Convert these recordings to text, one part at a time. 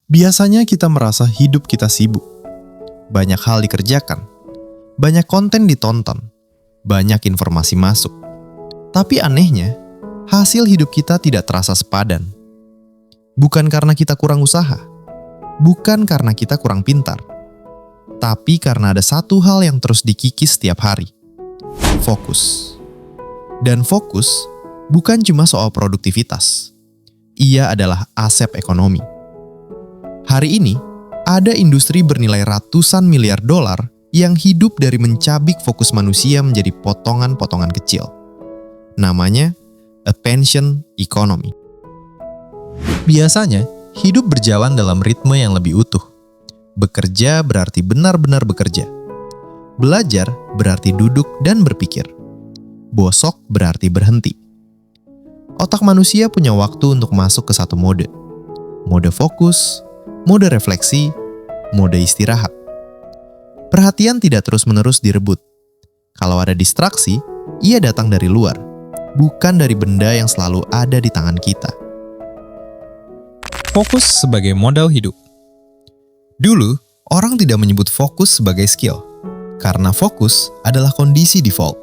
Biasanya kita merasa hidup kita sibuk. Banyak hal dikerjakan, banyak konten ditonton, banyak informasi masuk. Tapi anehnya, hasil hidup kita tidak terasa sepadan. Bukan karena kita kurang usaha, bukan karena kita kurang pintar, tapi karena ada satu hal yang terus dikikis setiap hari. Fokus. Dan fokus bukan cuma soal produktivitas. Ia adalah aset ekonomi. Hari ini, ada industri bernilai ratusan miliar dolar yang hidup dari mencabik fokus manusia menjadi potongan-potongan kecil. Namanya attention economy. Biasanya, hidup berjalan dalam ritme yang lebih utuh. Bekerja berarti benar-benar bekerja. Belajar berarti duduk dan berpikir. Bosok berarti berhenti. Otak manusia punya waktu untuk masuk ke satu mode. Mode fokus, mode refleksi, mode istirahat. Perhatian tidak terus-menerus direbut. Kalau ada distraksi, ia datang dari luar, bukan dari benda yang selalu ada di tangan kita. Fokus sebagai modal hidup. Dulu, orang tidak menyebut fokus sebagai skill, karena fokus adalah kondisi default.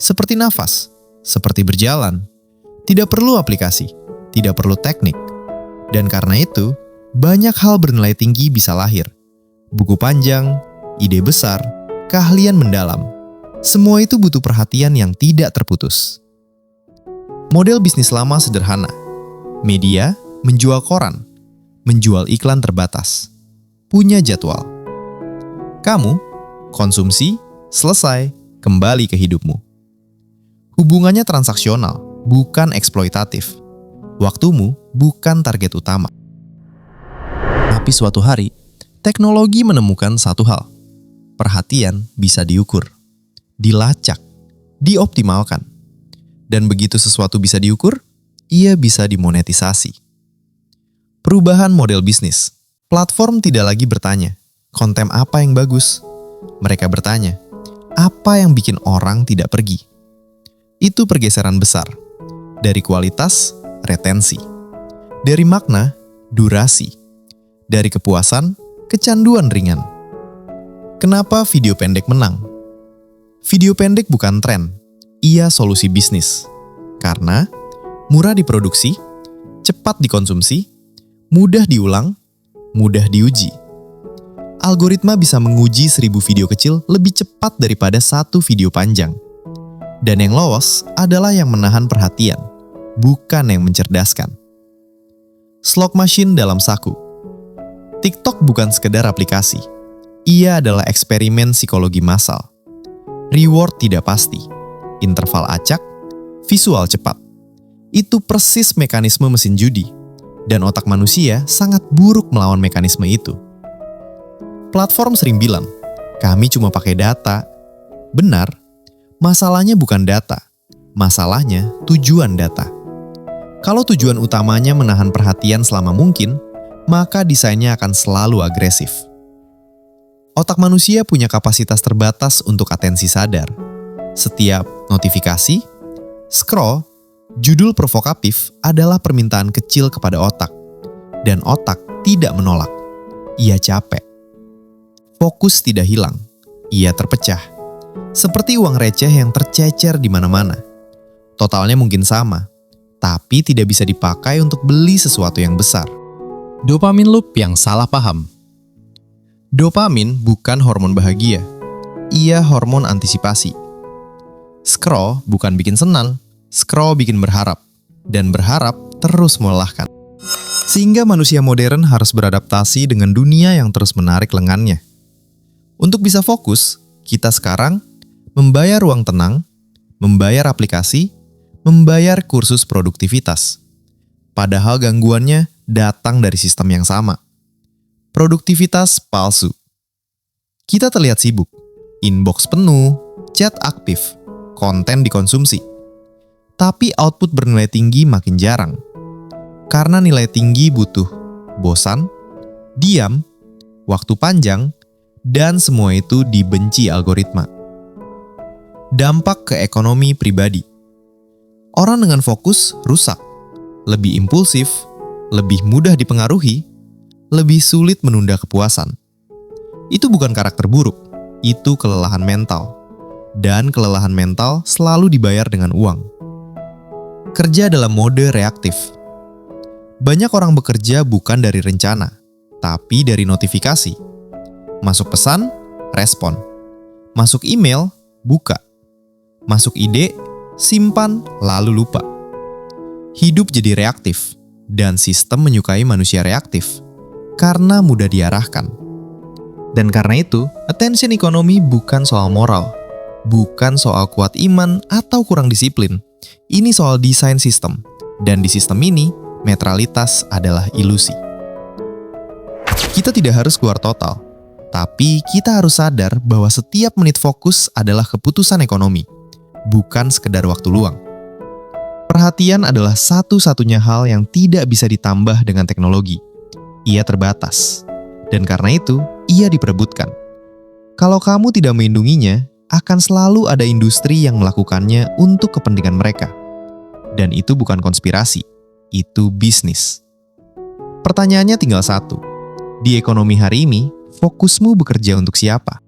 Seperti nafas, seperti berjalan, tidak perlu aplikasi, tidak perlu teknik. Dan karena itu, banyak hal bernilai tinggi bisa lahir. Buku panjang, ide besar, keahlian mendalam. Semua itu butuh perhatian yang tidak terputus. Model bisnis lama sederhana. Media menjual koran, menjual iklan terbatas. Punya jadwal. Kamu, konsumsi, selesai, kembali ke hidupmu. Hubungannya transaksional, bukan eksploitatif. Waktumu bukan target utama. Tapi suatu hari, teknologi menemukan satu hal. Perhatian bisa diukur, dilacak, dioptimalkan. Dan begitu sesuatu bisa diukur, ia bisa dimonetisasi. Perubahan model bisnis. Platform tidak lagi bertanya, konten apa yang bagus? Mereka bertanya, apa yang bikin orang tidak pergi? Itu pergeseran besar. Dari kualitas, retensi. Dari makna, durasi. Dari kepuasan, kecanduan ringan. Kenapa video pendek menang? Video pendek bukan tren, ia solusi bisnis. Karena murah diproduksi, cepat dikonsumsi, mudah diulang, mudah diuji. Algoritma bisa menguji 1000 video kecil lebih cepat daripada satu video panjang. Dan yang lolos adalah yang menahan perhatian, bukan yang mencerdaskan. Slot machine dalam saku. TikTok bukan sekedar aplikasi. Ia adalah eksperimen psikologi massal. Reward tidak pasti. Interval acak, visual cepat. Itu persis mekanisme mesin judi. Dan otak manusia sangat buruk melawan mekanisme itu. Platform sering bilang, kami cuma pakai data. Benar, masalahnya bukan data. Masalahnya tujuan data. Kalau tujuan utamanya menahan perhatian selama mungkin, maka desainnya akan selalu agresif. Otak manusia punya kapasitas terbatas untuk atensi sadar. Setiap notifikasi, scroll, judul provokatif adalah permintaan kecil kepada otak. Dan otak tidak menolak. Ia capek. Fokus tidak hilang. Ia terpecah. Seperti uang receh yang tercecer di mana-mana. Totalnya mungkin sama, tapi tidak bisa dipakai untuk beli sesuatu yang besar. Dopamin loop yang salah paham. Dopamin bukan hormon bahagia. Ia hormon antisipasi. Scroll bukan bikin senang, scroll bikin berharap. Dan berharap terus melelahkan. Sehingga manusia modern harus beradaptasi dengan dunia yang terus menarik lengannya. Untuk bisa fokus, kita sekarang membayar ruang tenang, membayar aplikasi, membayar kursus produktivitas. Padahal gangguannya datang dari sistem yang sama. Produktivitas palsu. Kita terlihat sibuk, inbox penuh, chat aktif, konten dikonsumsi. Tapi output bernilai tinggi makin jarang. Karena nilai tinggi butuh bosan, diam, waktu panjang, dan semua itu dibenci algoritma. Dampak ke ekonomi pribadi. Orang dengan fokus rusak, lebih impulsif, lebih mudah dipengaruhi, lebih sulit menunda kepuasan. Itu bukan karakter buruk, itu kelelahan mental. Dan kelelahan mental selalu dibayar dengan uang. Kerja dalam mode reaktif. Banyak orang bekerja bukan dari rencana, tapi dari notifikasi. Masuk pesan, respon. Masuk email, buka. Masuk ide, simpan, lalu lupa. Hidup jadi reaktif, dan sistem menyukai manusia reaktif karena mudah diarahkan. Dan karena itu, attention economy bukan soal moral, bukan soal kuat iman atau kurang disiplin. Ini soal desain sistem, dan di sistem ini, netralitas adalah ilusi. Kita tidak harus keluar total, tapi kita harus sadar bahwa setiap menit fokus adalah keputusan ekonomi, bukan sekedar waktu luang. Perhatian adalah satu-satunya hal yang tidak bisa ditambah dengan teknologi. Ia terbatas, dan karena itu, ia diperebutkan. Kalau kamu tidak melindunginya, akan selalu ada industri yang melakukannya untuk kepentingan mereka. Dan itu bukan konspirasi, itu bisnis. Pertanyaannya tinggal satu. Di ekonomi hari ini, fokusmu bekerja untuk siapa?